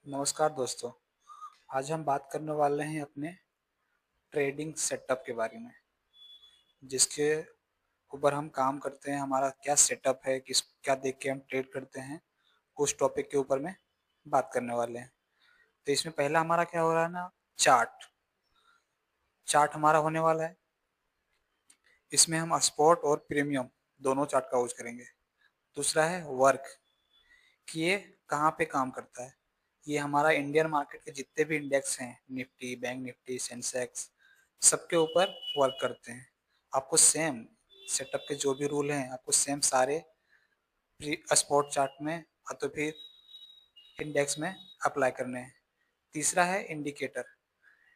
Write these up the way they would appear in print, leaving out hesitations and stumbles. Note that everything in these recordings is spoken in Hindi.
नमस्कार दोस्तों। आज हम बात करने वाले हैं अपने ट्रेडिंग सेटअप के बारे में, जिसके ऊपर हम काम करते हैं। हमारा क्या सेटअप है, किस क्या देख के हम ट्रेड करते हैं, उस टॉपिक के ऊपर में बात करने वाले हैं। तो इसमें पहला हमारा क्या हो रहा है ना, चार्ट। चार्ट हमारा होने वाला है। इसमें हम स्पॉट और प्रीमियम दोनों चार्ट का यूज करेंगे। दूसरा है वर्क, कि ये कहाँ पे काम करता है। ये हमारा इंडियन मार्केट के जितने भी इंडेक्स हैं, निफ्टी, बैंक निफ्टी, सेंसेक्स, सबके ऊपर वर्क करते हैं। आपको सेम सेटअप के जो भी रूल हैं, आपको सेम सारे स्पॉट चार्ट में या तो फिर इंडेक्स में अप्लाई करने हैं। तीसरा है इंडिकेटर।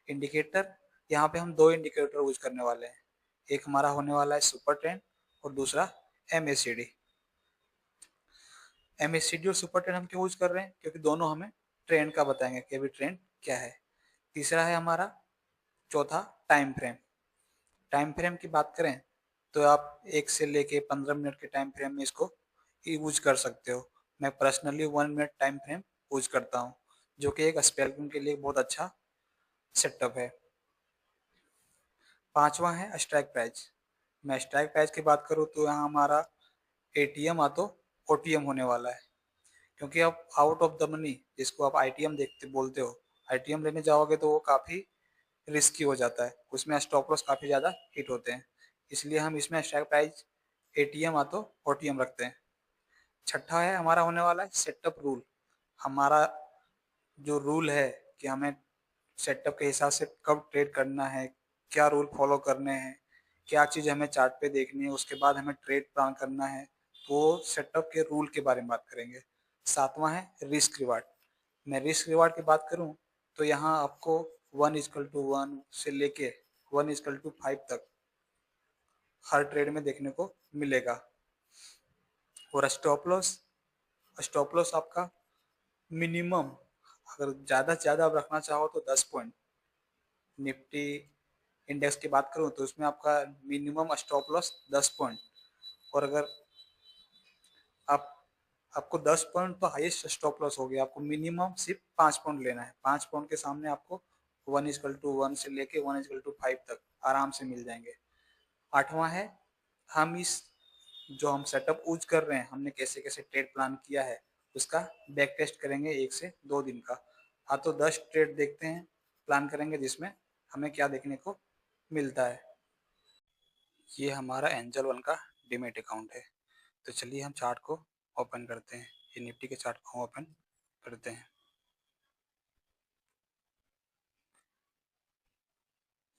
इंडिकेटर, यहाँ पे हम दो इंडिकेटर यूज करने वाले हैं। एक हमारा होने वाला है सुपर ट्रेंड और दूसरा MACD। MACD और सुपर ट्रेंड हम क्यों यूज कर रहे हैं? क्योंकि दोनों हमें ट्रेंड का बताएंगे कि अभी ट्रेंड क्या है। तीसरा है हमारा, चौथा, टाइम फ्रेम। टाइम फ्रेम की बात करें तो आप 1 से लेके 15 मिनट के टाइम फ्रेम में इसको यूज कर सकते हो। मैं personally 1 minute time frame use करता हूँ, जो कि एक स्पेल्किंग के लिए बहुत अच्छा सेटअप है। पांचवा है स्ट्राइक प्राइस। मैं स्ट्राइक प्राइस की बात करूँ तो यहाँ हमारा ATM या तो OTM होने वाला है। क्योंकि आप आउट ऑफ द मनी, जिसको आप ITM देखते बोलते हो, ITM लेने जाओगे तो वो काफ़ी रिस्की हो जाता है। उसमें स्टॉप लॉस काफ़ी ज़्यादा हिट होते हैं। इसलिए हम इसमें स्ट्राइक प्राइस ATM या तो OTM रखते हैं। छठा है हमारा होने वाला है सेटअप रूल। हमारा जो रूल है कि हमें सेटअप के हिसाब से कब ट्रेड करना है, क्या रूल फॉलो करने हैं, क्या चीज़ हमें चार्ट पे देखनी है, उसके बाद हमें ट्रेड प्लान करना है। तो सेटअप के रूल के बारे में बात करेंगे। सातवां है रिस्क रिवार्ड। मैं रिस्क रिवार्ड की बात करूं तो यहाँ आपको 1:1 से लेके 1:5 तक हर ट्रेड में देखने को मिलेगा। और स्टॉप लॉस आपका मिनिमम, अगर ज़्यादा से ज़्यादा आप रखना चाहो तो 10 पॉइंट। निफ्टी इंडेक्स की बात करूं तो उसमें आपका मिनिमम स्टॉप लॉस 10 पॉइंट। और अगर आप आपको 10 पॉइंट तो हाईएस्ट स्टॉप लॉस हो गया, आपको मिनिमम सिर्फ 5 पॉइंट लेना है। 5 पॉइंट के सामने आपको 1:1 से लेके 1:5 तक आराम से मिल जाएंगे। आठवां है, हम इस जो हम सेटअप यूज कर रहे हैं, हमने कैसे कैसे ट्रेड प्लान किया है, उसका बैक टेस्ट करेंगे 1 से 2 दिन का। हाँ, तो 10 ट्रेड देखते हैं, प्लान करेंगे जिसमें हमें क्या देखने को मिलता है। ये हमारा एंजल वन का डीमेट अकाउंट है। तो चलिए हम चार्ट को ओपन करते हैं। ये निफ्टी के चार्ट को ओपन करते हैं।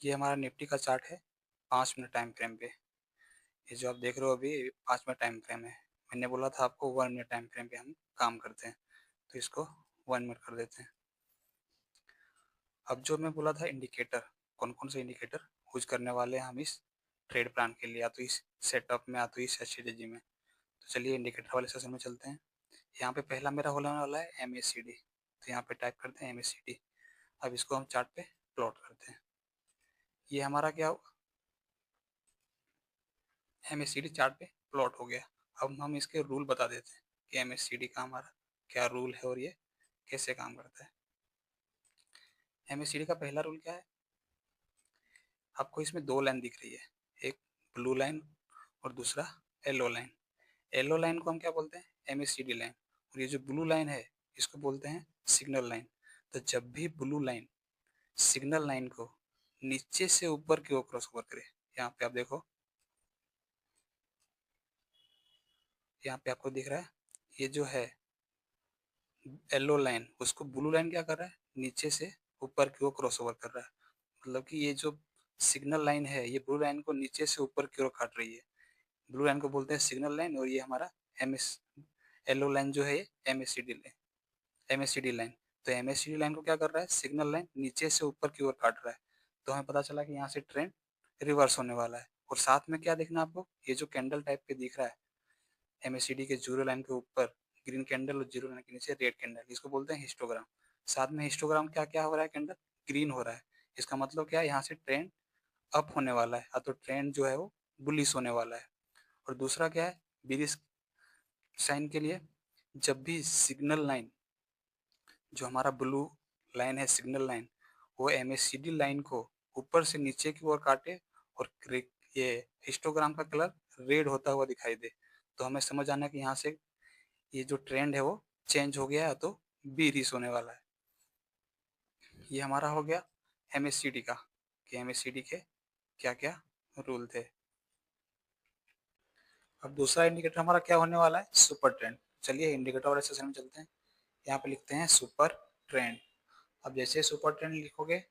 ये हमारा निफ्टी का चार्ट है 5 मिनट टाइम फ्रेम पे। ये जो आप देख रहे हो अभी, 5 मिनट टाइम फ्रेम है। मैंने बोला था आपको 1 मिनट टाइम फ्रेम पे हम काम करते हैं, तो इसको 1 मिनट कर देते हैं। अब जो मैं बोला था इंडिकेटर, कौन कौन से इंडिकेटर यूज करने वाले हैं हम इस ट्रेड प्लान के लिए, या तो इस सेटअप में या तो इस स्ट्रेटेजी में। तो चलिए इंडिकेटर वाले सेशन में चलते हैं। यहाँ पे पहला मेरा होने वाला है MACD। तो यहाँ पे टाइप करते हैं MACD। अब इसको हम चार्ट पे प्लॉट करते हैं। ये हमारा क्या, MACD चार्ट पे प्लॉट हो गया। अब हम इसके रूल बता देते हैं कि MACD का हमारा क्या रूल है और ये कैसे काम करता है। MACD का पहला रूल क्या है? आपको इसमें दो लाइन दिख रही है, एक ब्लू लाइन और दूसरा येलो लाइन। येलो लाइन को हम क्या बोलते हैं? MACD line. और ये जो ब्लू लाइन है, इसको बोलते हैं सिग्नल लाइन। तो जब भी ब्लू लाइन सिग्नल लाइन को नीचे से ऊपर की ओर क्रॉस ओवर करे, यहाँ पे आप देखो, यहाँ पे आपको दिख रहा है, ये जो है येलो लाइन, उसको ब्लू लाइन क्या कर रहा है? नीचे से ऊपर की ओर क्रॉस ओवर कर रहा है। मतलब कि ये जो सिग्नल लाइन है, ये ब्लू लाइन को नीचे से ऊपर की ओर काट रही है। ब्लू लाइन को बोलते हैं सिग्नल लाइन, और ये हमारा एम एस येलो लाइन जो है, MACD लाइन। तो MACD लाइन को क्या कर रहा है? सिग्नल लाइन नीचे से ऊपर की ओर काट रहा है। तो हमें पता चला कि यहाँ से ट्रेंड रिवर्स होने वाला है। और साथ में क्या देखना आपको, ये जो कैंडल टाइप पे दिख रहा है MACD के जीरो लाइन के ऊपर ग्रीन कैंडल और जीरो लाइन के नीचे रेड कैंडल, इसको बोलते हैं हिस्टोग्राम। साथ में हिस्टोग्राम क्या क्या हो रहा है? कैंडल ग्रीन हो रहा है। इसका मतलब क्या है? यहाँ से ट्रेंड अप होने वाला है, तो ट्रेंड जो है वो बुलिश होने वाला है। और दूसरा क्या है, बिरिश साइन के लिए, जब भी सिग्नल लाइन जो हमारा ब्लू लाइन है सिग्नल लाइन, वो MACD लाइन को ऊपर से नीचे की ओर काटे और ये हिस्टोग्राम का कलर रेड होता हुआ दिखाई दे, तो हमें समझ आना कि यहाँ से ये जो ट्रेंड है वो चेंज हो गया है, तो बीरिश होने वाला है। ये हमारा हो गया MACD का, कि MACD के क्या क्या रूल थे। अब दूसरा इंडिकेटर हमारा क्या होने वाला है, सुपर ट्रेंड। चलिए इंडिकेटर वाले सेशन में चलते हैं। यहाँ पे लिखते हैं सुपर ट्रेंड। अब जैसे सुपर ट्रेंड लिखोगे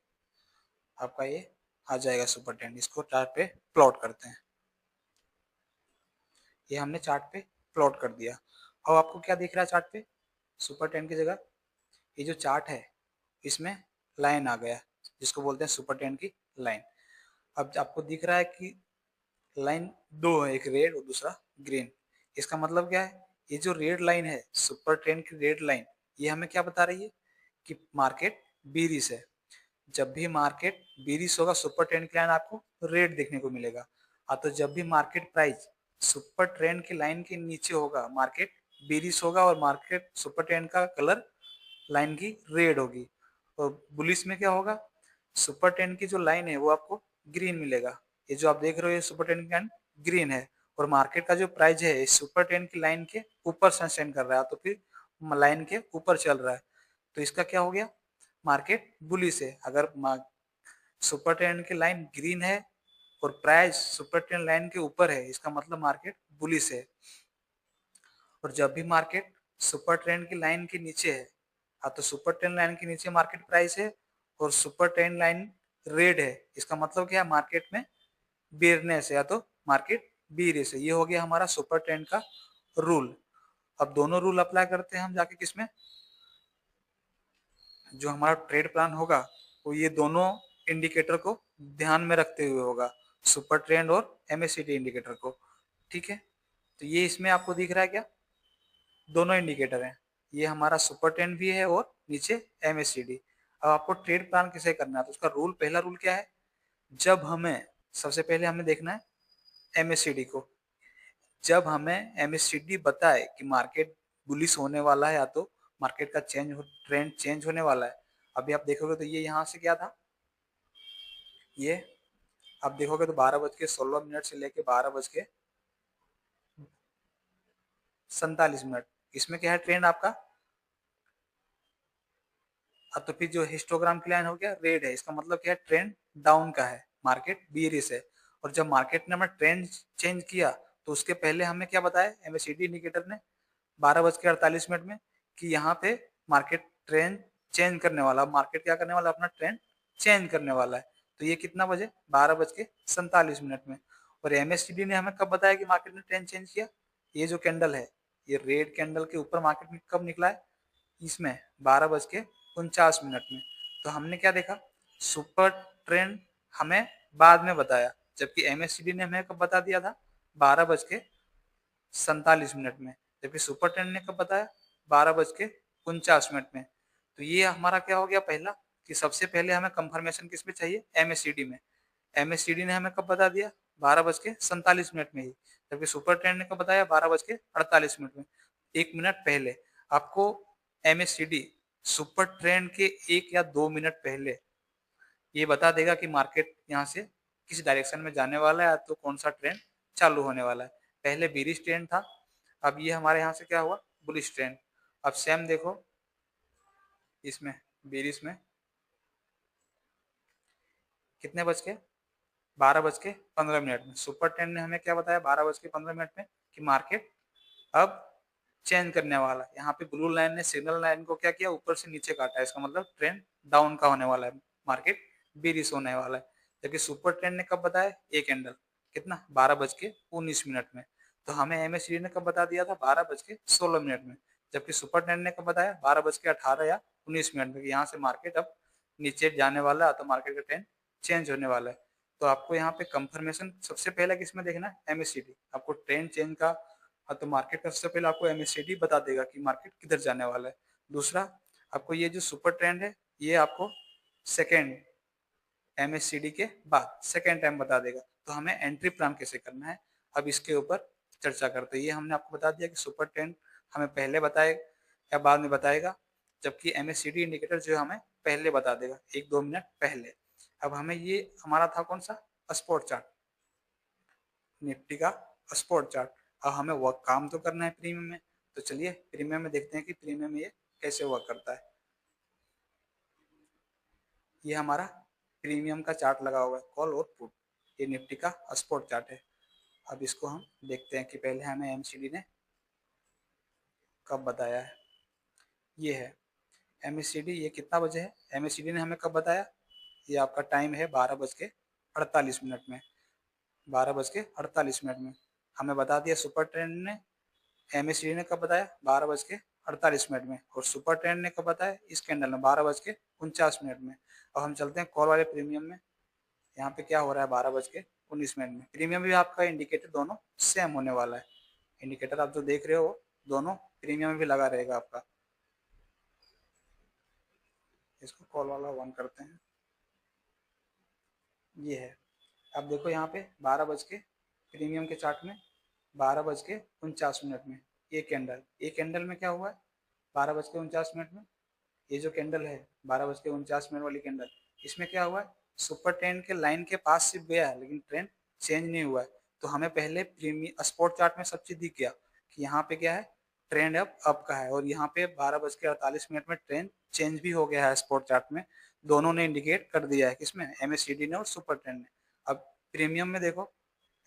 आपका ये आ जाएगा सुपर ट्रेंड। इसको चार्ट पे प्लॉट करते हैं। ये हमने चार्ट पे प्लॉट कर दिया। अब आपको क्या दिख रहा है चार्ट पे, सुपर ट्रेंड की जगह ये जो चार्ट है इसमें लाइन आ गया, जिसको बोलते हैं सुपर ट्रेंड की लाइन। अब आपको दिख रहा है कि लाइन दो है, एक रेड और दूसरा ग्रीन। इसका मतलब क्या है, ये जो रेड लाइन है सुपर ट्रेंड की रेड लाइन, ये हमें क्या बता रही है कि मार्केट बीरिश है। जब भी मार्केट बीरिश होगा सुपर ट्रेंड की लाइन आपको रेड देखने को मिलेगा। तो जब भी मार्केट प्राइस सुपर ट्रेंड की लाइन के नीचे होगा मार्केट बीरिश होगा, और मार्केट सुपर ट्रेंड का कलर लाइन की रेड होगी। और बुलिश में क्या होगा, सुपर ट्रेंड की जो लाइन है वो आपको ग्रीन मिलेगा। ये जो आप देख रहे हो ये सुपर ट्रेंड की लाइन ग्रीन है, और मार्केट का जो प्राइस है इस सुपर ट्रेंड की लाइन के ऊपर सस्टेन कर रहा है, तो फिर लाइन के ऊपर चल रहा है, तो इसका क्या हो गया, मार्केट बुलिश है। अगर सुपर ट्रेंड की लाइन ग्रीन है और प्राइस सुपर ट्रेंड लाइन के ऊपर है, इसका मतलब मार्केट बुलिश है। और जब भी मार्केट सुपर ट्रेंड की लाइन के नीचे है, तो सुपर ट्रेंड लाइन के नीचे मार्केट प्राइस है और सुपर ट्रेंड लाइन रेड है, इसका मतलब क्या है, मार्केट में बेयरनेस है या तो मार्केट बीरिश है। ये हो गया हमारा सुपर ट्रेंड का रूल। अब दोनों रूल अप्लाई करते हैं हम जाके किसमें, जो हमारा ट्रेड प्लान होगा वो ये दोनों इंडिकेटर को ध्यान में रखते हुए होगा, सुपर ट्रेंड और MACD इंडिकेटर को। ठीक है, तो ये इसमें आपको दिख रहा है क्या, दोनों इंडिकेटर हैं, ये हमारा सुपर ट्रेंड भी है और नीचे MACD। अब आपको ट्रेड प्लान कैसे करना है, तो उसका रूल, पहला रूल क्या है, जब हमें सबसे पहले हमें देखना है MACD को। जब हमें MACD बताए कि मार्केट बुलिश होने वाला है या तो मार्केट का ट्रेंड चेंज होने वाला है। अभी आप देखोगे तो ये यहाँ से क्या था, ये आप देखोगे तो 12:16 से लेके 12:47, इसमें क्या है ट्रेंड आपका। तो फिर जो हिस्टोग्राम की लाइन हो गया रेड है, इसका मतलब क्या है, ट्रेंड डाउन का है, मार्केट बीरिश है। और जब मार्केट ने अपना ट्रेंड चेंज किया तो उसके पहले हमें क्या बताया MACD इंडिकेटर ने 12:48 में, कि यहाँ पे मार्केट ट्रेंड चेंज करने वाला, मार्केट क्या करने वाला, अपना ट्रेंड चेंज करने वाला है। तो ये कितना बजे, 12:47 में। और MACD ने हमें कब बताया कि मार्केट ने ट्रेंड चेंज किया, ये जो कैंडल है ये रेड कैंडल के ऊपर मार्केट में कब निकला है, इसमें 12:49 में। तो हमने क्या देखा, सुपर ट्रेंड हमें बाद में बताया, जबकि MACD ने हमें कब बता दिया था, 12:47 में, जबकि सुपर ट्रेंड ने कब बताया, 12:49 में। तो ये हमारा क्या हो गया, पहला कि सबसे पहले हमें कंफर्मेशन किस में चाहिए, MACD में। MACD ने हमें कब बता दिया, 12:47 में ही, जबकि सुपर ट्रेंड ने कब बताया, 12:48 में। 1 मिनट पहले आपको MACD सुपर ट्रेंड के 1 या 2 मिनट पहले ये बता देगा कि मार्केट यहाँ से किस डायरेक्शन में जाने वाला है, तो कौन सा ट्रेंड चालू होने वाला है। पहले बीरिश ट्रेंड था, अब ये हमारे यहाँ से क्या हुआ, बुलिश ट्रेंड। अब सेम देखो इसमें बीरिश में कितने बज के, 12:15 में सुपर ट्रेंड ने हमें क्या बताया, 12:15 में, कि मार्केट अब चेंज करने वाला है। यहाँ पे ब्लू लाइन ने सिग्नल लाइन को क्या किया, ऊपर से नीचे काटा है, इसका मतलब ट्रेंड डाउन का होने वाला है, मार्केट बीरिश होने वाला है। जबकि सुपर ट्रेंड ने कब बताया, एक कैंडल कितना, 12:19 में। तो हमें MACD ने कब बता दिया था, 12:16 में। जबकि सुपर ट्रेंड ने कब बताया, 12:18 या 19 में, कि यहाँ से मार्केट अब नीचे जाने वाला है, तो मार्केट का ट्रेंड चेंज होने वाला है। तो आपको यहाँ पे कंफर्मेशन सबसे पहले किसमें देखना है, MACD। आपको ट्रेंड चेंज का, तो मार्केट का सबसे पहले आपको MACD बता देगा कि मार्केट किधर जाने वाला है। दूसरा, आपको ये जो सुपर ट्रेंड है ये आपको सेकेंड MACD के बाद सेकेंड टाइम बता देगा। तो हमें एंट्री प्लान कैसे करना है, अब इसके ऊपर चर्चा करते हैं। ये हमने आपको बता दिया कि सुपर ट्रेंड हमें पहले बताए या बाद में बताएगा। जबकि MACD इंडिकेटर जो हमें पहले बता देगा 1-2 मिनट पहले। अब हमें ये हमारा था कौन सा, स्पॉट चार्ट, निफ्टी का स्पॉट चार्ट। अब हमें वर्क काम तो करना है प्रीमियम में, तो चलिए प्रीमियम में देखते हैं कि प्रीमियम में ये कैसे वर्क करता है। ये हमारा प्रीमियम का चार्ट लगा हुआ है, कॉल और पुट, ये निफ्टी का स्पॉट चार्ट है। अब इसको हम देखते हैं कि पहले हमें MACD ने कब बताया है। ये है MACD, ये कितना बजे है, MACD ने हमें कब बताया, ये आपका टाइम है 12:48 में, 12:48 में हमें बता दिया सुपर ट्रेंड ने। MACD ने कब बताया, 12:48 में, और सुपर ट्रेंड ने कब बताया, इस कैंडल में 12:49 में। अब हम चलते हैं कॉल वाले प्रीमियम में। यहाँ पे क्या हो रहा है, 12:19 में। प्रीमियम भी आपका इंडिकेटर दोनों सेम होने वाला है, इंडिकेटर आप जो देख रहे हो दोनों प्रीमियम में भी लगा रहेगा आपका। इसको कॉल वाला 1 करते हैं, ये है। अब देखो यहाँ पे 12 बज के, प्रीमियम के चार्ट में 12:49 में ये कैंडल में क्या हुआ है, 12:49 में ये जो कैंडल है 12:49 वाली कैंडल, इसमें क्या हुआ है, सुपर ट्रेंड के लाइन के पास सिर्फ गया है लेकिन ट्रेंड चेंज नहीं हुआ है। तो हमें पहले प्रीमियम स्पॉट चार्ट में सब चीज दिख गया कि यहाँ पे क्या है, ट्रेंड अप का है, और यहाँ पे 12:48 में ट्रेंड चेंज भी हो गया है स्पॉट चार्ट में। दोनों ने इंडिकेट कर दिया है, किसमें, MACD ने और सुपर ट्रेंड ने। अब प्रीमियम में देखो,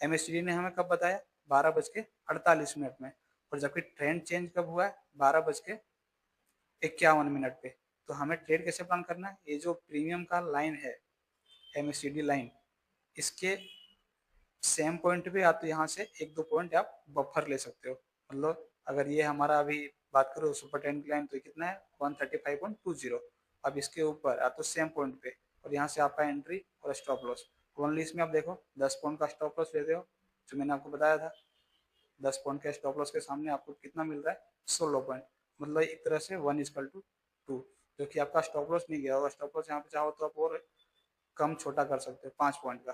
MACD ने हमें कब बताया, 12:48 में, और जबकि ट्रेंड चेंज कब हुआ है, 12:51 पे। तो हमें ट्रेड कैसे प्लान करना है, ये जो प्रीमियम का लाइन है, MACD लाइन, इसके सेम पॉइंट पे या तो यहाँ से 1-2 पॉइंट आप बफर ले सकते हो। मतलब अगर ये हमारा अभी बात करो सुपर ट्रेंड की लाइन, तो कितना है, 135.20। अब इसके ऊपर या तो सेम पॉइंट पे, और यहाँ से आपका एंट्री और स्टॉप लॉस। ओनली इसमें आप देखो 10 पॉइंट का स्टॉप लॉस लेते हो, जो मैंने आपको बताया था, 10 पॉइंट के स्टॉप लॉस के सामने आपको कितना मिल रहा है, 16 पॉइंट। मतलब एक तरह से 1:2, जो कि आपका स्टॉप लॉस नहीं गया होगा। स्टॉप लॉस यहाँ पे चाहो तो आप और कम छोटा कर सकते हो, 5 पॉइंट का,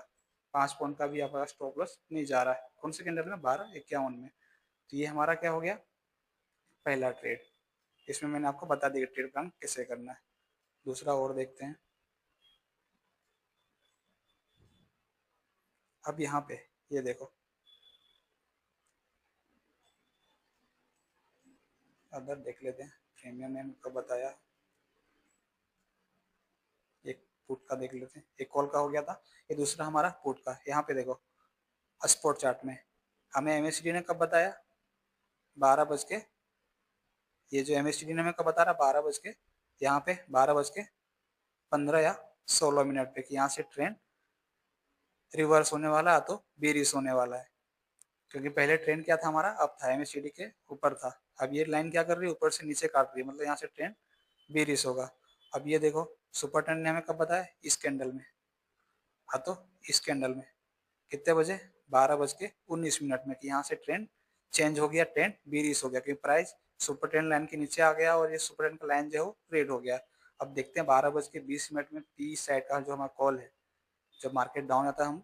5 पॉइंट का भी आपका स्टॉप लॉस नहीं जा रहा है। कौन से कैंडल में, 12:51 में। तो ये हमारा क्या हो गया, पहला ट्रेड। इसमें मैंने आपको बता दिया ट्रेड प्लान कैसे करना है। दूसरा और देखते हैं। अब यहाँ पे ये देखो, अदर देख लेते हैं, प्रीमियम ने हमको बताया, एक पुट का देख लेते हैं, एक कॉल का हो गया था, ये दूसरा हमारा पुट का। यहाँ पे देखो स्पॉट चार्ट में हमें MACD ने कब बताया, 12 बज के, ये जो MACD ने हमें कब बता रहा, 12 बज के, यहाँ पे 12:15 या 16 पे, कि यहाँ से ट्रेंड रिवर्स होने वाला है तो बेरिश होने वाला है। क्योंकि पहले ट्रेंड क्या था हमारा, अब था MACD के ऊपर था। अब ये लाइन क्या कर रही है, ऊपर से नीचे काट रही है, मतलब यहाँ से ट्रेंड बेरिश होगा। अब ये देखो सुपर ट्रेंड ने हमें कब बताया, इस कैंडल में, हाँ तो इस कैंडल में कितने बजे, 12:19 में, कि यहाँ से ट्रेंड चेंज हो गया, ट्रेंड बेरिश हो गया, क्योंकि प्राइस सुपर ट्रेंड लाइन के नीचे आ गया और ये सुपर ट्रेंड का लाइन जो है वो रेड हो गया। अब देखते हैं 12:20 में पी साइड का जो हमारा कॉल है, जब मार्केट डाउन आता है हम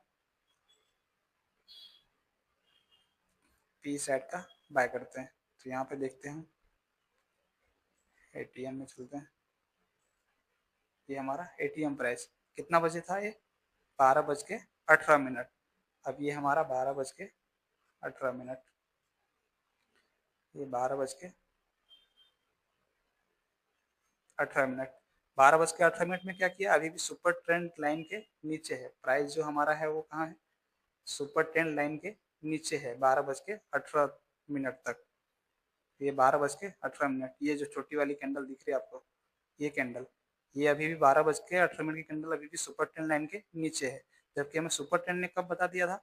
पी साइड का बाय करते हैं। तो यहाँ पे देखते हैं, ATM में चलते हैं। ये हमारा ATM प्राइस कितना बजे था, ये 12:18। अब ये हमारा 12:18, ये 12:18। 12:18 में क्या किया, अभी भी सुपर ट्रेंड लाइन के नीचे है प्राइस, जो हमारा है वो कहाँ है, सुपर ट्रेंड लाइन के नीचे है 12:18 तक। ये 12:18, ये जो छोटी वाली कैंडल दिख रही है आपको, ये कैंडल, ये अभी भी 12:18 की कैंडल अभी भी सुपर ट्रेंड लाइन के नीचे है। जबकि हमें सुपर ट्रेंड ने कब बता दिया था,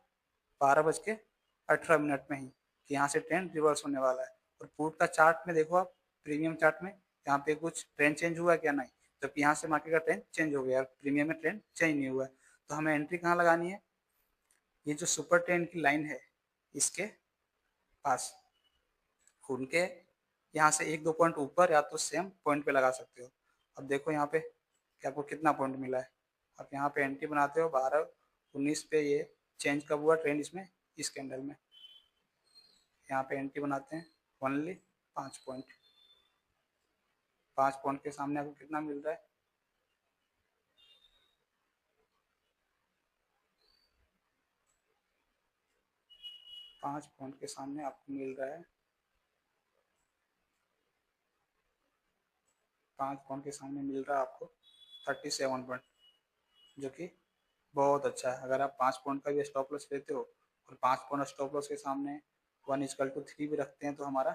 12:18 में ही, कि यहाँ से ट्रेंड रिवर्स होने वाला है। और पुट का चार्ट में देखो आप, प्रीमियम चार्ट में, यहाँ पे कुछ ट्रेंड चेंज हुआ है क्या, नहीं। जबकि यहाँ से मार्केट का ट्रेंड चेंज हो गया, प्रीमियम में ट्रेंड चेंज नहीं हुआ है। तो हमें एंट्री कहाँ लगानी है, ये जो सुपर ट्रेंड की लाइन है इसके पास, उनके यहाँ से 1-2 पॉइंट ऊपर या तो सेम पॉइंट पे लगा सकते हो। अब देखो यहाँ पे कि आपको कितना पॉइंट मिला है। आप यहाँ पे एंट्री बनाते हो 12:19 पे, ये चेंज कब हुआ ट्रेंड, इसमें, इस कैंडल में। यहाँ पे एंट्री बनाते हैं ओनली 5 पॉइंट, 5 पॉइंट के सामने आपको कितना मिल रहा है? 5 पॉइंट के सामने आपको मिल रहा है, 5 पॉइंट के सामने मिल रहा है आपको 37 पॉइंट, जो कि बहुत अच्छा है। अगर आप 5 पॉइंट का भी स्टॉप लॉस लेते हो और 5 पॉइंट स्टॉप लॉस के सामने 1:3 भी रखते हैं तो हमारा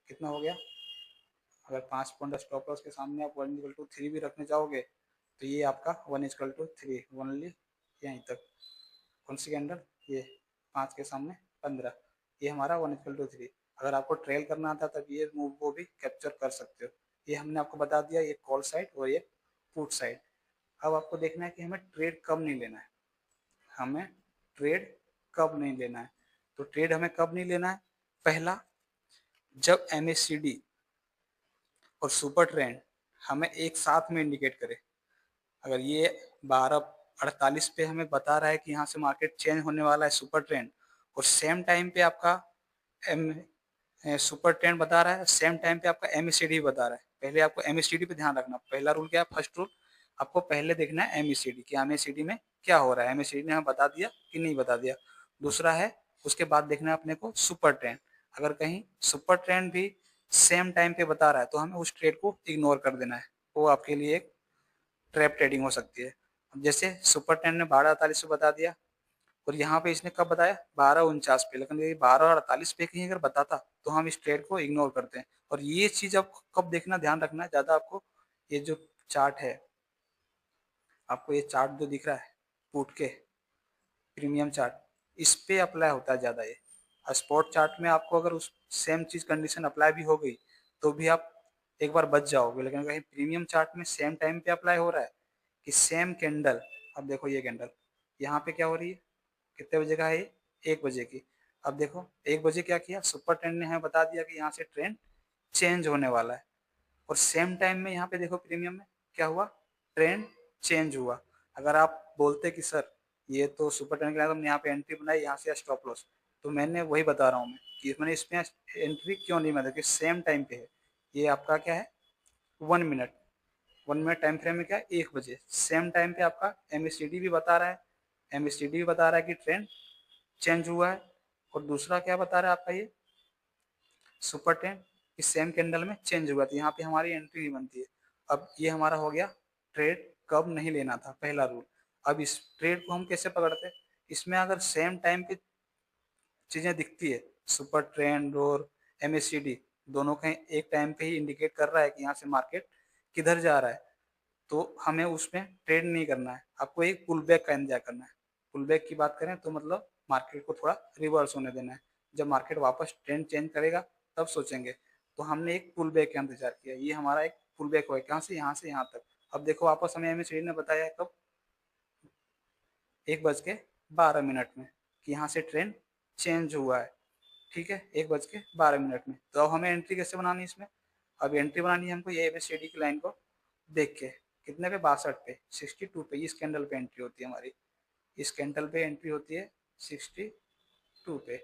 कितना हो गया? अगर 5 पॉइंट स्टॉप लॉस के सामने आप 1:3 भी रखने जाओगे तो ये आपका 1:3 ओनली, यहीं तक। कौन सी कैंडल? ये 5 के सामने 15, ये हमारा 1:3। अगर आपको ट्रेल करना आता तब ये मूव को भी कैप्चर कर सकते हो। ये हमने आपको बता दिया, ये कॉल साइड और ये पुट साइड। अब आपको देखना है कि हमें ट्रेड कब नहीं लेना है, हमें ट्रेड कब नहीं लेना है। तो ट्रेड हमें कब नहीं लेना है? पहला, जब MACD और सुपर ट्रेंड हमें एक साथ में इंडिकेट करे। अगर ये 12:48 पे हमें बता रहा है कि यहाँ से मार्केट चेंज होने वाला है सुपर ट्रेंड, और सेम टाइम पे आपका एम सुपर ट्रेंड बता रहा है, सेम टाइम पे आपका MACD बता रहा है। पहले आपको MACD पे ध्यान रखना। पहला रूल क्या है? फर्स्ट रूल, आपको पहले देखना है MACD कि MACD में क्या हो रहा है, MACD ने हमें बता दिया कि नहीं बता दिया। दूसरा है, उसके बाद देखना है अपने को सुपर ट्रेंड। अगर कहीं सुपर ट्रेंड भी सेम टाइम पे बता रहा है तो हमें उस ट्रेड को इग्नोर कर देना है, वो आपके लिए एक ट्रैप ट्रेडिंग हो सकती है। अब जैसे सुपर ट्रेंड ने 12:48 पे बता दिया और यहाँ पे इसने कब बताया? 12:49 पे, लेकिन ये 12:48 पे कहीं अगर बताता तो हम इस ट्रेड को इग्नोर करते हैं। और ये चीज आपको कब देखना, ध्यान रखना है ज्यादा आपको, ये जो चार्ट है, आपको ये चार्ट जो दिख रहा है पुट के प्रीमियम चार्ट, इस पे अप्लाई होता है ज्यादा ये। स्पॉट चार्ट में आपको अगर उस सेम चीज कंडीशन अप्लाई भी हो गई तो भी आप एक बार बच जाओगे, लेकिन कहीं प्रीमियम चार्ट में सेम टाइम पे अप्लाई हो रहा है कि सेम कैंडल, अब देखो ये कैंडल यहाँ पे क्या हो रही है, कितने बजे का है ये? 1 बजे की। अब देखो 1 बजे क्या किया, सुपर ट्रेंड ने हमें बता दिया कि यहाँ से ट्रेंड चेंज होने वाला है, और सेम टाइम में यहाँ पे देखो प्रीमियम में क्या हुआ, ट्रेंड चेंज हुआ। अगर आप बोलते कि सर ये तो सुपर ट्रेंड के लिए तुमने यहाँ पे एंट्री बनाई, यहाँ से स्टॉप लॉस, तो मैंने वही बता रहा हूँ मैं कि मैंने इसमें एंट्री क्यों नहीं मारी, सेम टाइम पे है। ये आपका क्या है? 1 मिनट, 1 मिनट टाइम फ्रेम में क्या है? 1 बजे सेम टाइम पे आपका MACD भी बता रहा है, MACD भी बता रहा है कि ट्रेंड चेंज हुआ है। और दूसरा क्या बता रहा है आपका ये सुपर ट्रेंड, इस सेम कैंडल में चेंज हुआ, तो यहाँ पे हमारी एंट्री नहीं बनती है। अब ये हमारा हो गया ट्रेड कब नहीं लेना था, पहला रूल। अब इस ट्रेड को हम कैसे पकड़ते हैं? इसमें अगर सेम टाइम पे चीजें दिखती है, सुपर ट्रेंड और MACD दोनों कहीं एक टाइम पे ही इंडिकेट कर रहा है कि यहाँ से मार्केट किधर जा रहा है, तो हमें उसमें ट्रेड नहीं करना है, आपको एक पुल बैक का इंतजार करना है। पुल बैक की बात करें तो मतलब मार्केट को थोड़ा रिवर्स होने देना है। जब मार्केट वापस ट्रेंड चेंज करेगा तब सोचेंगे। तो हमने एक पुल बैक का इंतजार किया, ये हमारा एक पुल बैक हुआ, कहाँ से? यहाँ से यहाँ तक। अब देखो वापस हमें MACD ने बताया है कब? 1:12 में कि यहाँ से ट्रेंड चेंज हुआ है। ठीक है, 1:12 में। तो अब हमें एंट्री कैसे बनानी है इसमें? अब एंट्री बनानी है हमको ये MACD की लाइन को देख के, कितने पे? 62 पे, 62 पे इस कैंडल पे एंट्री होती है हमारी, इस कैंडल पे एंट्री होती है 62 पे।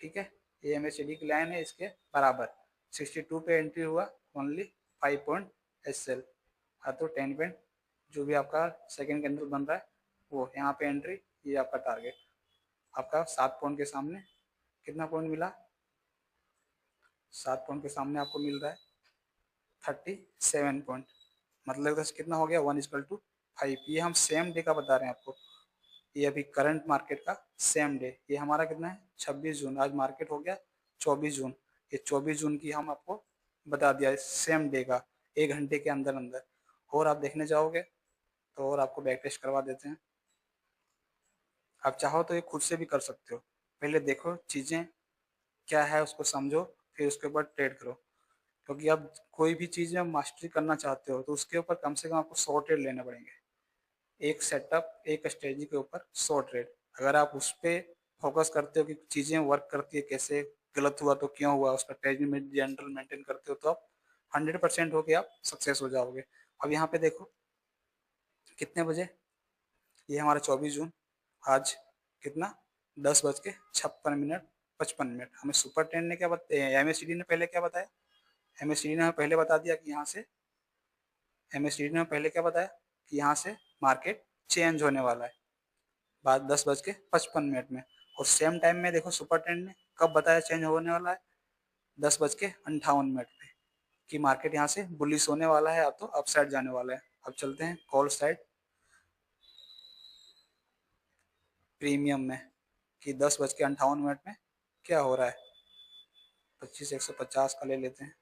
ठीक है, ये MACD की लाइन है, इसके बराबर 62 पे एंट्री हुआ, ओनली 5 पॉइंट SL, हाँ तो 10 पॉइंट जो भी आपका सेकेंड कैंडल बन रहा है वो यहाँ पे एंट्री, ये आपका टारगेट। आपका 7 पॉइंट के सामने कितना पॉइंट मिला? 7 पॉइंट के सामने आपको मिल रहा है 37 पॉइंट, मतलब कितना हो गया? 1:5। ये हम सेम डे का बता रहे हैं आपको, ये अभी करंट मार्केट का सेम डे, ये हमारा कितना है? 26 जून। आज मार्केट हो गया 24 जून, ये 24 जून की हम आपको बता दिया सेम डे का, 1 घंटे के अंदर अंदर। और आप देखने जाओगे तो और आपको बैक टेस्ट करवा देते हैं। आप चाहो तो ये खुद से भी कर सकते हो, पहले देखो चीज़ें क्या है उसको समझो, फिर उसके ऊपर ट्रेड करो। क्योंकि आप कोई भी चीज़ में मास्टरी करना चाहते हो तो उसके ऊपर कम से कम आपको 100 ट्रेड लेने पड़ेंगे, एक सेटअप एक स्ट्रेटजी के ऊपर 100 ट्रेड। अगर आप उस पर फोकस करते हो कि चीज़ें वर्क करती है कैसे, गलत हुआ तो क्यों हुआ, उसका स्ट्रेटजी में जनरल मेंटेन करते हो तो आप 100% होके आप सक्सेस हो जाओगे। अब यहाँ पे देखो कितने बजे, ये हमारा 24 जून, आज कितना? 10:56 55 हमें सुपर ट्रेंड ने क्या बताया, MACD ने पहले क्या बताया? एमएसटीडी ने हमें पहले बता दिया कि यहाँ से, एमएसटीडी ने हमें पहले क्या बताया कि यहाँ से मार्केट चेंज होने वाला है बाद 10:55 में। और सेम टाइम में देखो सुपर ट्रेंड ने कब बताया चेंज होने वाला है, 10:58 पे, कि मार्केट यहाँ से बुलिश होने वाला है, अब तो अपसाइड जाने वाला है। अब चलते हैं कॉल साइड प्रीमियम में कि 10:58 में क्या हो रहा है। 25,150 का ले लेते हैं।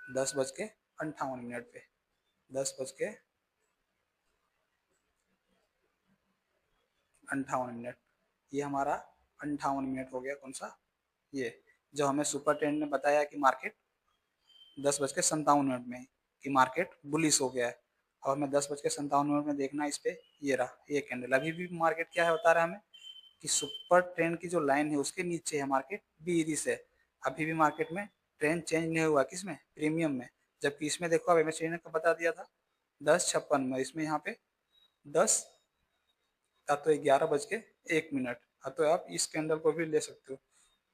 10:58 पे, 10:58, ये हमारा 58 हो गया। कौन सा, ये जो हमें सुपर ट्रेंड ने बताया कि मार्केट 10:57 में कि मार्केट बुलिश हो गया है। अब हमें 10:57 में देखना है इस पे, ये रहा ये कैंडल। अभी भी मार्केट क्या है बता रहा है हमें कि सुपर ट्रेंड की जो लाइन है उसके नीचे है मार्केट, बीरिश है। अभी भी मार्केट में ट्रेंड चेंज नहीं हुआ, किसमें, प्रीमियम में। जबकि इसमें देखो अब एमएससी ने कब बता दिया था, 10:56 में। इसमें यहाँ पे 10 या तो 11:01। हाँ, तो आप इस कैंडल को भी ले सकते हो।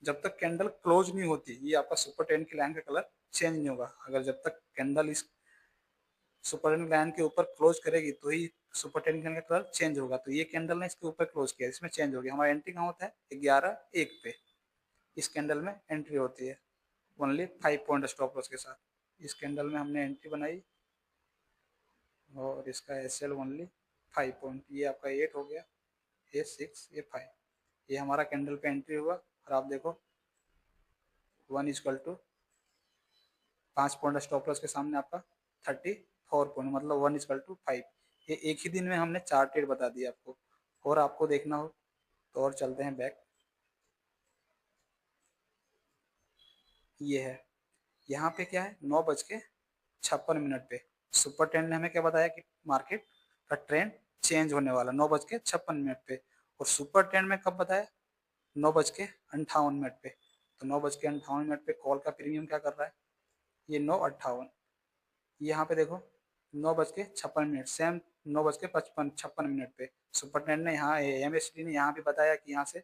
जब तक कैंडल क्लोज नहीं होती ये आपका सुपर ट्रेंड की लाइन का कलर चेंज नहीं होगा। अगर जब तक कैंडल इस सुपर ट्रेंड लाइन के ऊपर क्लोज करेगी तो ही सुपर ट्रेंड का कलर चेंज होगा। तो ये कैंडल ने इसके ऊपर क्लोज किया, इसमें चेंज हो गया। हमारा एंट्री कहाँ होता है, 11:01 पे इस कैंडल में एंट्री होती है, ओनली 5 पॉइंट स्टॉप लॉस के साथ। इस कैंडल में हमने एंट्री बनाई और इसका एसएल ओनली 5 पॉइंट। ये आपका 8 हो गया, ये 6, ये 5। ये हमारा कैंडल पे एंट्री हुआ। और आप देखो 1 5 पॉइंट स्टॉप लॉस के सामने आपका 34 पॉइंट, मतलब 1:5। ये एक ही दिन में हमने 4 ट्रेड बता दिए आपको। और आपको देखना हो तो और चलते हैं बैक। ये है, यहाँ पे क्या है, 9:56 पे सुपर ट्रेंड ने हमें क्या बताया कि मार्केट का ट्रेंड चेंज होने वाला, 9:56 पे। और सुपर ट्रेंड में कब बताया, 9:58 पे। तो 9:58 पे कॉल का प्रीमियम क्या कर रहा है, ये 9:58। यहाँ पे देखो 9:56, सेम 9:55 पे सुपर ट्रेंड ने, यहाँ एमएसडी ने यहाँ भी बताया कि यहाँ से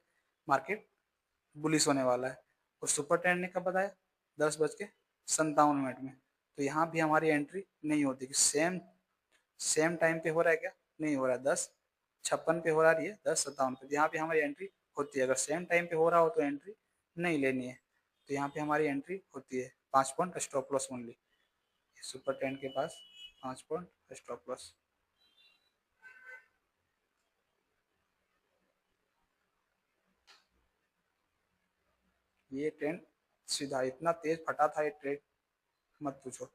मार्केट बुलिश होने वाला है। और सुपर ट्रेंड ने कब बताया, 10:57 में। तो यहाँ भी हमारी एंट्री नहीं होती कि सेम सेम टाइम पे हो रहा है क्या, नहीं हो रहा है। 10:56 पे हो रहा है, 10:57 पे। यहाँ पे हमारी एंट्री होती है। अगर सेम टाइम पे हो रहा हो तो एंट्री नहीं लेनी है। तो यहाँ पे हमारी एंट्री होती है 5 point stop loss only. Super trend के पास 5 पॉइंट स्टॉप लॉस। ये ट्रेंड सीधा इतना तेज फटा था, ये ट्रेड मत पूछो।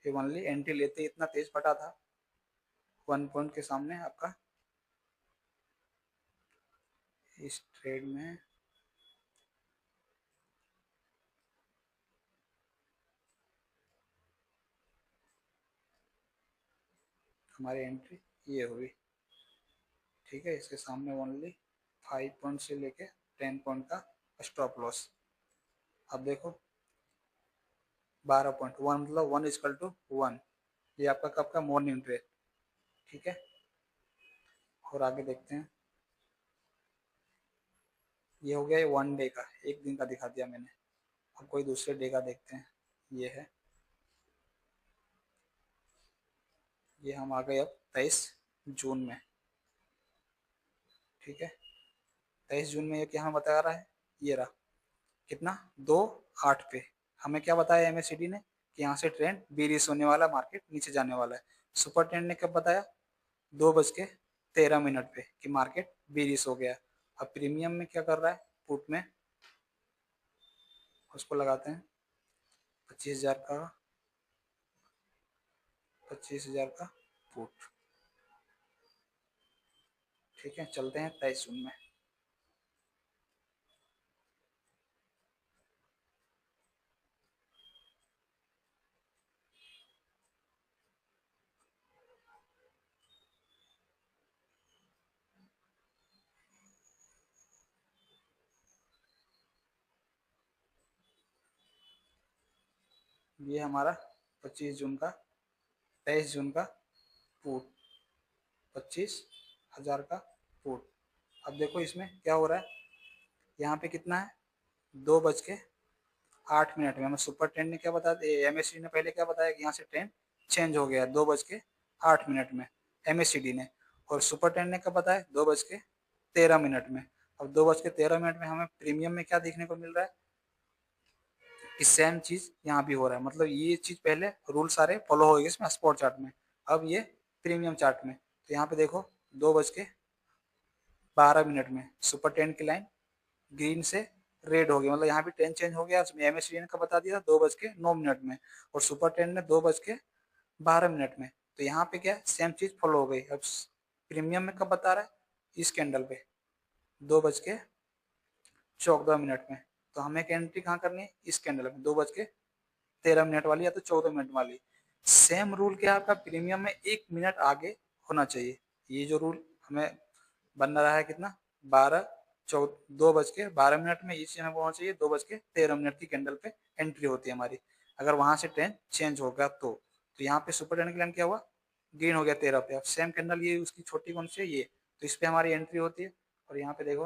ये ओनली एंट्री लेते इतना तेज फटा था 1 पॉइंट के सामने आपका। इस ट्रेड में हमारी एंट्री ये हुई, ठीक है। इसके सामने ओनली 5 पॉइंट से लेके 10 पॉइंट का स्टॉप लॉस। अब देखो 12.1, मतलब 1:1। ये आपका कब का, मॉर्निंग ट्रेड, ठीक है। और आगे देखते हैं, ये हो गया ये 1 डे का, एक दिन का दिखा दिया मैंने। अब कोई दूसरे डे का देखते हैं। ये है, ये हम आ गए अब 23 जून में, ठीक है। 23 जून में ये क्या हमें बता रहा है, ये रहा कितना, 2:08 पे। हमें क्या बताया एमएससीडी ने कि यहाँ से ट्रेंड बेरिश होने वाला, मार्केट नीचे जाने वाला है। सुपर ट्रेंड ने कब बताया, 2:13 पे कि मार्केट बेरिश हो गया। अब प्रीमियम में क्या कर रहा है, पुट में उसको लगाते हैं 25,000 का, 25,000 का पुट, ठीक है। चलते हैं 23 जून में। ये हमारा 25 जून का, 23 जून का पुट, 25,000 का पुट। अब देखो इसमें क्या हो रहा है, यहाँ पे कितना है, 2:08 में हमें सुपर ट्रेन ने क्या बता दिया, एमएसडी ने पहले क्या बताया कि यहाँ से ट्रेन चेंज हो गया 2:08 में एमएसडी ने, और सुपर ट्रेन ने क्या बताया 2:13 में। अब 2:13 में हमें प्रीमियम में क्या देखने को मिल रहा है कि सेम चीज यहाँ भी हो रहा है, मतलब ये चीज पहले रूल सारे फॉलो हो गए इसमें स्पॉट चार्ट में, अब ये प्रीमियम चार्ट में। तो यहाँ पे देखो 2:12 में सुपर ट्रेन की लाइन ग्रीन से रेड हो गई, मतलब यहाँ भी ट्रेन चेंज हो गया। उसमें एमएस ट्रेन का बता दिया 2:09 में, और सुपर ट्रेन ने 2:12 में। तो यहाँ पे क्या सेम चीज फॉलो हो गई। अब प्रीमियम में कब बता रहा है, इस कैंडल पे 2:14 में। तो हमें एक एंट्री कहाँ करनी है, इस कैंडल में 2:13 वाली या तो 14 वाली। सेम रूल क्या है आपका, प्रीमियम में 1 मिनट आगे होना चाहिए। ये जो रूल हमें बन रहा है कितना, 2:12 में इस समय होना चाहिए 2:13 की कैंडल पे एंट्री होती है हमारी, अगर वहां से ट्रेंड चेंज होगा तो यहाँ पे सुपर ट्रेंड की लाइन क्या हुआ, ग्रीन हो गया 13 पे। अब सेम कैंडल ये उसकी छोटी कौन सी है, ये, तो इस पे हमारी एंट्री होती है। और यहाँ पे देखो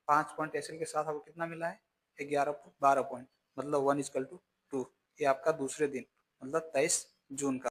5 पॉइंट एसएल के साथ आपको कितना मिला है, 12 पॉइंट, मतलब 1:2। ये आपका दूसरे दिन मतलब 23 जून का।